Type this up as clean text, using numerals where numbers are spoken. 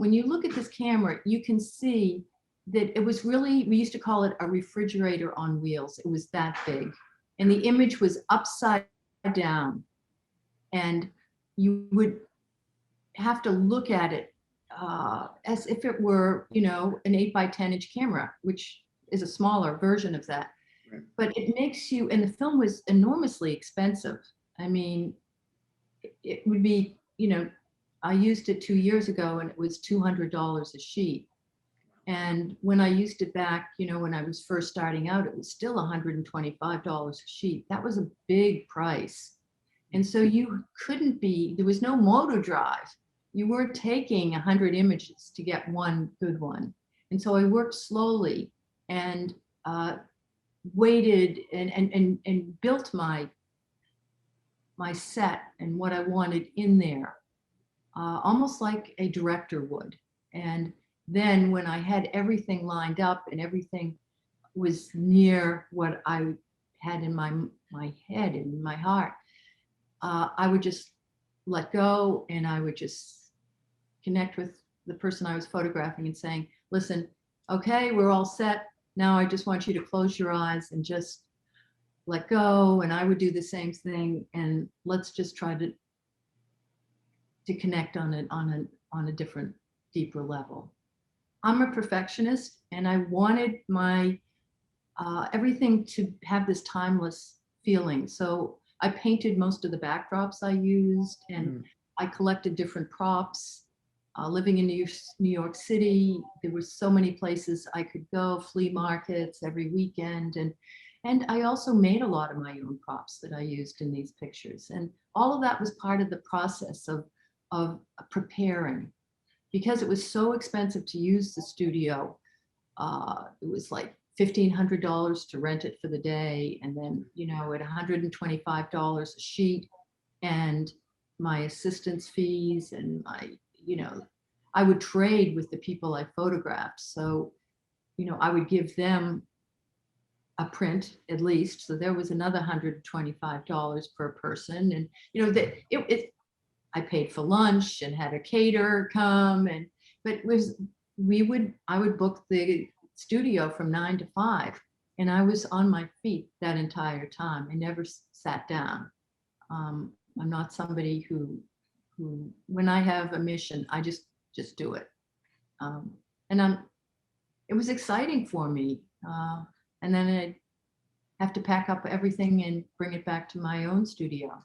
when you look at this camera, you can see that it was really, we used to call it a refrigerator on wheels. It was that big. And the image was upside down. And you would have to look at it as if it were, you know, an 8x10-inch camera, which is a smaller version of that. Right. But it makes you, and the film was enormously expensive. I mean, it would be, you know, I used it 2 years ago and it was $200 a sheet. And when I used it back, you know, when I was first starting out, it was still $125 a sheet. That was a big price. And so you couldn't be, there was no motor drive. You weren't taking 100 images to get one good one. And so I worked slowly and waited and built my set and what I wanted in there, almost like a director would. And then when I had everything lined up and everything was near what I had in my head and in my heart, I would just let go and I would just connect with the person I was photographing and saying, listen, okay, we're all set. Now I just want you to close your eyes and just let go. And I would do the same thing. And let's just try to connect on a different, deeper level. I'm a perfectionist and I wanted my everything to have this timeless feeling. So I painted most of the backdrops I used and I collected different props. Living in New York City, there were so many places I could go, flea markets every weekend. And I also made a lot of my own props that I used in these pictures. And all of that was part of the process of preparing. Because it was so expensive to use the studio, it was like $1,500 to rent it for the day. And then, you know, at $125 a sheet and my assistant's fees and my, you know, I would trade with the people I photographed. So, you know, I would give them a print at least. So there was another $125 per person. And, you know, that I paid for lunch and had a caterer come, but it was, I would book the studio from 9 to 5 and I was on my feet that entire time. I never sat down. I'm not somebody who when I have a mission, I just do it. And it was exciting for me. And then I'd have to pack up everything and bring it back to my own studio.